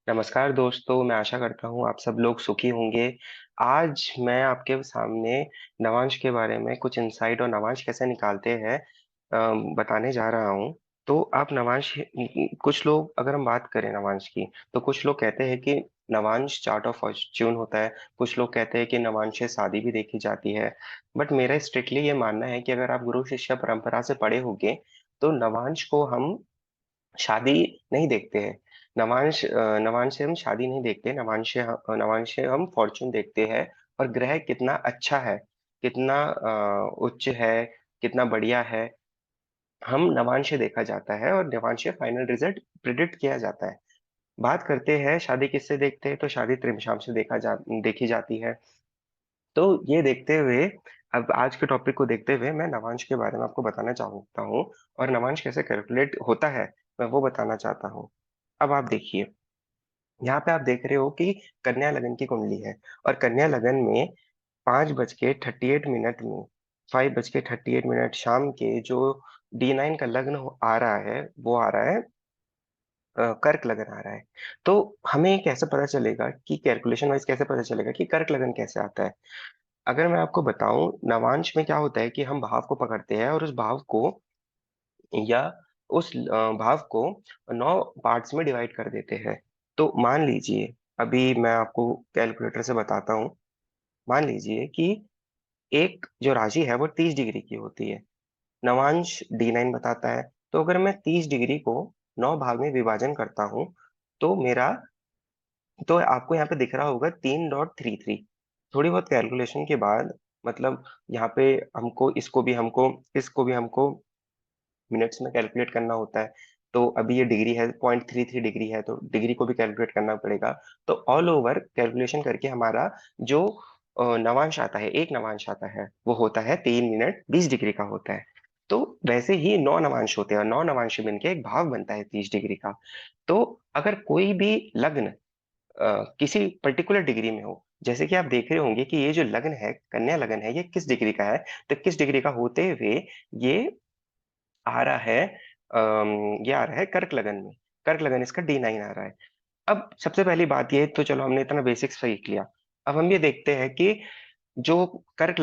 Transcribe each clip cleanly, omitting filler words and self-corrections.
नमस्कार दोस्तों, मैं आशा करता हूँ आप सब लोग सुखी होंगे। आज मैं आपके सामने नवांश के बारे में कुछ इंसाइट और नवांश कैसे निकालते हैं बताने जा रहा हूँ। तो आप नवांश कुछ लोग अगर हम बात करें नवांश की, तो कुछ लोग कहते हैं कि नवांश चार्ट ऑफ फॉर्च्यून होता है। कुछ लोग कहते हैं कि नवांश से शादी भी देखी जाती है। बट मेरा स्ट्रिक्टली ये मानना है कि अगर आप गुरु शिष्य परंपरा से पढ़े होंगे तो नवांश को हम शादी नहीं देखते हैं। नवांश से हम शादी नहीं देखते, नवांश से हम फॉर्च्यून देखते हैं। और ग्रह कितना अच्छा है, कितना उच्च है, कितना बढ़िया है, हम नवांश से देखा जाता है और नवांश से फाइनल रिजल्ट प्रिडिक्ट किया जाता है। बात करते हैं शादी किससे देखते हैं, तो शादी त्रिमशाम से देखी जाती है। तो ये देखते हुए, अब आज के टॉपिक को देखते हुए मैं नवांश के बारे में आपको बताना चाहता हूँ और नवांश कैसे कैलकुलेट होता है, मैं वो बताना चाहता हूँ। अब आप देखिए, यहाँ पे आप देख रहे हो कि कन्या लगन की कुंडली है और कन्या लगन में 5:38 में 5:38 शाम के जो D9 का लग्न आ रहा है, वो आ रहा है कर्क लगन आ रहा है। तो हमें कैसे पता चलेगा कि कैलकुलेशन वाइज कैसे पता चलेगा कि कर्क लगन कैसे आता है? अगर मैं आपको बताऊं, नवांश में क्या होता है कि हम भाव को पकड़ते हैं और उस भाव को या भाव को 9 पार्ट्स में डिवाइड कर देते हैं। तो मान लीजिए, अभी मैं आपको कैलकुलेटर से बताता हूँ। मान लीजिए कि एक जो राशि है वो 30 डिग्री की होती है। नवांश D9 बताता है। तो अगर मैं 30 डिग्री को 9 भाग में विभाजन करता हूँ, तो मेरा तो आपको यहाँ पे दिख रहा होगा 3.33। थोड़ी बहुत कैलकुलेशन के बाद, मतलब यहाँ पे इसको भी हमको मिनट्स में कैलकुलेट करना होता है। तो अभी ये डिग्री है, 0.33 डिग्री है, तो डिग्री को भी कैलकुलेट करना पड़ेगा। तो ऑल ओवर कैलकुलेशन करके हमारा जो नवांश आता है, एक नवांश आता है, वो होता है 3 मिनट 20 डिग्री का होता है। तो वैसे ही 9 नवांश होते हैं और 9 नवांश मिल के एक भाव बनता है 30 डिग्री का। तो अगर कोई भी लग्न किसी पर्टिकुलर डिग्री में हो, जैसे कि आप देख रहे होंगे कि ये जो लग्न है, कन्या लग्न है, ये किस डिग्री का है, तो किस डिग्री का होते हुए ये आ रहा है, ये आ रहा है कर्क लगन में। कर्क लगन इसका D9 आ रहा है। अब सबसे पहली बात ये, तो चलो हमने इतना बेसिक्स सीख लिया। अब हम ये देखते हैं कि जो कर्क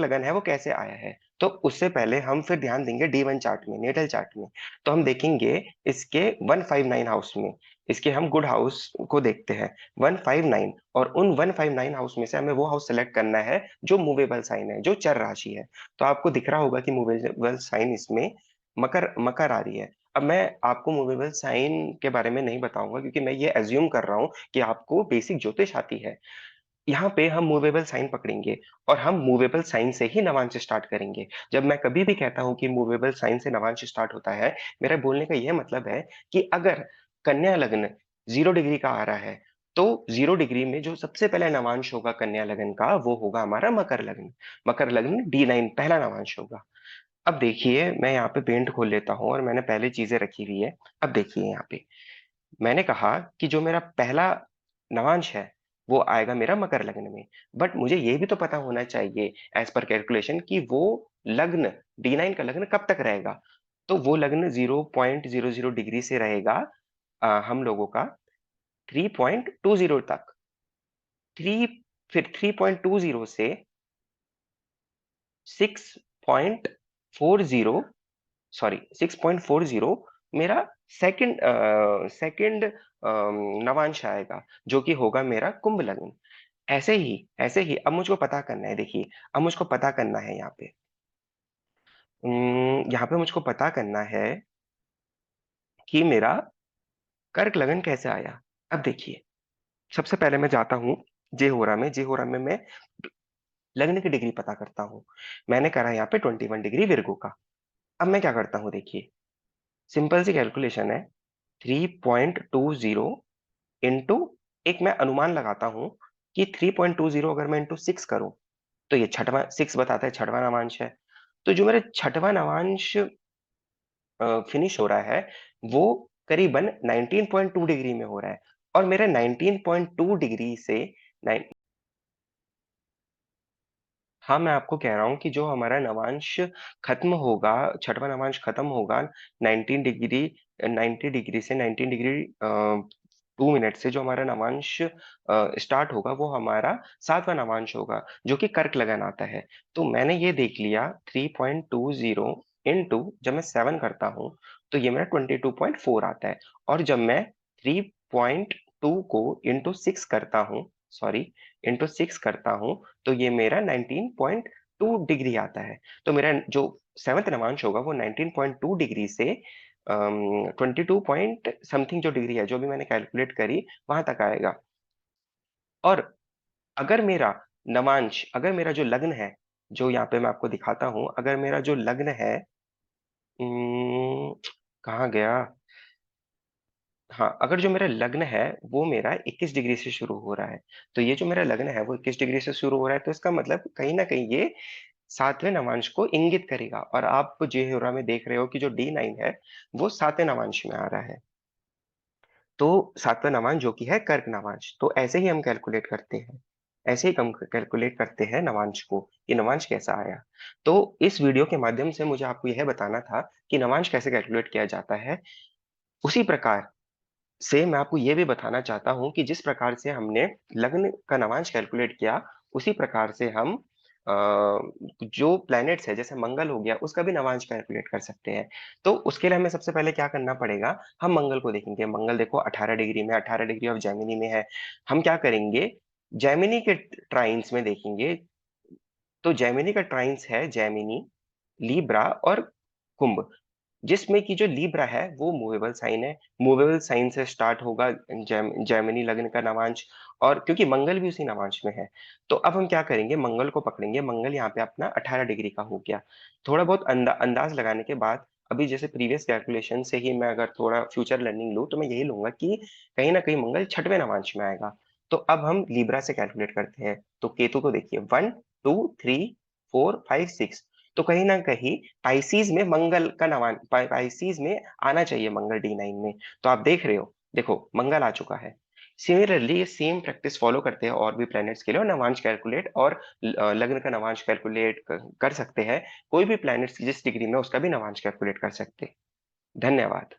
लगन है वो कैसे आया है। तो उससे पहले हम फिर ध्यान देंगे D1 चार्ट में, नेटल चार्ट में। तो हम देखेंगे इसके 159 हाउस में, इसके हम गुड हाउस को देखते हैं 159। और उन 159 हाउस में से हमें वो हाउस सेलेक्ट करना है जो मूवेबल साइन है, जो चर राशि है। तो आपको दिख रहा होगा कि मूवेबल साइन इसमें मकर मकर आ रही है। अब मैं आपको मूवेबल साइन के बारे में नहीं बताऊंगा, क्योंकि मैं ये एज्यूम कर रहा हूँ कि आपको बेसिक ज्योतिष आती है। यहाँ पे हम मूवेबल साइन पकड़ेंगे और हम मूवेबल साइन से ही नवांश स्टार्ट करेंगे। जब मैं कभी भी कहता हूँ कि मूवेबल साइन से नवांश स्टार्ट होता है, मेरा बोलने का यह मतलब है कि अगर कन्या लग्न 0 डिग्री का आ रहा है, तो 0 डिग्री में जो सबसे पहला नवांश होगा कन्या लग्न का, वो होगा हमारा मकर लग्न। मकर लग्न D9 पहला नवांश होगा। अब देखिए, मैं यहाँ पे पेंट खोल लेता हूँ और मैंने पहले चीजें रखी हुई है। अब देखिए यहाँ पे मैंने कहा कि जो मेरा पहला नवांश है वो आएगा मेरा मकर लग्न में। बट मुझे ये भी तो पता होना चाहिए एज पर कैलकुलेशन कि वो लग्न D9 का लग्न कब तक रहेगा। तो वो लग्न 0.00 डिग्री से रहेगा हम लोगों का 3.20 तक। थ्री फिर 3.20 से 6.40, सॉरी 6.40 मेरा सेकंड नवांश आएगा, जो कि होगा मेरा कुंभ लग्न। ऐसे ही अब मुझको पता करना है, देखिए। अब मुझको पता करना है यहाँ पे मुझको पता करना है कि मेरा कर्क लगन कैसे आया। अब देखिए, सबसे पहले मैं जाता हूँ जेहोरा में मैं लग्न की डिग्री पता करता हूँ। मैंने करा यहाँ पे 21 डिग्री विर्गो का। अब मैं क्या करता हूँ, देखिए, सिंपल सी कैलकुलेशन है। 3.20 इंटू, एक मैं अनुमान लगाता हूं कि 3.20 अगर मैं इंटू 6 करूं, तो ये छठवां, 6 बताता है छठवां नवांश है। तो जो मेरा छठवां नवांश फिनिश हो रहा है, वो करीबन 19.2 डिग्री में हो रहा है। और मेरे 19.2 डिग्री से 9, हाँ, मैं आपको कह रहा हूँ कि जो हमारा नवांश खत्म होगा, छठवां नवांश खत्म होगा 19 डिग्री, 90 डिग्री से 19 डिग्री 2 मिनट से जो हमारा नवांश स्टार्ट होगा वो हमारा 7वां नवांश होगा, जो कि कर्क लगन आता है। तो मैंने ये देख लिया 3.20 इंटू जब मैं 7 करता हूँ, तो ये मेरा 22.4 आता है। और जब मैं 3.2 को इंटू 6 करता हूँ, सॉरी, इंटू 6 करता हूँ, तो ये मेरा 19.2 डिग्री आता है। तो मेरा जो 7th नवांश होगा वो 19.2 डिग्री से 22 पॉइंट समथिंग जो डिग्री है, जो भी मैंने कैलकुलेट करी, वहां तक आएगा। और अगर मेरा नवांश, अगर मेरा जो लग्न है, जो यहाँ पे मैं आपको दिखाता हूं, अगर मेरा जो लग्न है, कहाँ गया, हाँ, अगर जो मेरा लग्न है वो मेरा 21 डिग्री से शुरू हो रहा है, तो ये जो मेरा लग्न है वो 21 डिग्री से शुरू हो रहा है, तो इसका मतलब कहीं ना कहीं ये 7वें नवांश को इंगित करेगा। और आप जे होरा में देख रहे हो कि जो D9 है वो 7वें नवांश में आ रहा है। तो 7वां नवांश जो कि है कर्क नवांश, तो ऐसे ही हम कैलकुलेट करते हैं, ऐसे ही हम कैलकुलेट करते हैं नवांश को, कि नवांश कैसा आया। तो इस वीडियो के माध्यम से मुझे आपको यह बताना था कि नवांश कैसे कैलकुलेट किया जाता है। उसी प्रकार से मैं आपको ये भी बताना चाहता हूँ कि जिस प्रकार से हमने लग्न का नवांश कैलकुलेट किया, उसी प्रकार से हम अ, जो प्लैनेट्स है जैसे मंगल हो गया, उसका भी नवांश कैलकुलेट कर सकते हैं। तो उसके लिए हमें सबसे पहले क्या करना पड़ेगा, हम मंगल को देखेंगे। मंगल देखो 18 डिग्री में, 18 डिग्री ऑफ जेमिनी में है। हम क्या करेंगे, जेमिनी के ट्राइन्स में देखेंगे। तो जेमिनी का ट्राइन्स है जेमिनी, लीब्रा और कुंभ, जिसमें कि जो लीब्रा है वो मूवेबल साइन है। मूवेबल साइन से स्टार्ट होगा जैमिनी लग्न का नवांश, और क्योंकि मंगल भी उसी नवांश में है, तो अब हम क्या करेंगे, मंगल को पकड़ेंगे। मंगल यहाँ पे अपना 18 डिग्री का हो गया। थोड़ा बहुत अंदाज लगाने के बाद, अभी जैसे प्रीवियस कैलकुलेशन से ही मैं अगर थोड़ा फ्यूचर लर्निंग लूँ, तो मैं यही लूंगा कि कहीं ना कहीं मंगल 6वें नवांश में आएगा। तो अब हम लीब्रा से कैलकुलेट करते हैं। तो केतु को देखिए, 1 2 3 4 5 6, तो कहीं ना कहीं पाइसीज में मंगल का नवान पाइसीज में आना चाहिए मंगल D9 में। तो आप देख रहे हो, देखो मंगल आ चुका है। सिमिलरली ये सेम प्रैक्टिस फॉलो करते हैं और भी प्लैनेट्स के लिए, और नवांश कैलकुलेट और लग्न का नवांश कैलकुलेट कर सकते हैं। कोई भी प्लैनेट्स जिस डिग्री में, उसका भी नवांश कैलकुलेट कर सकते हैं। धन्यवाद।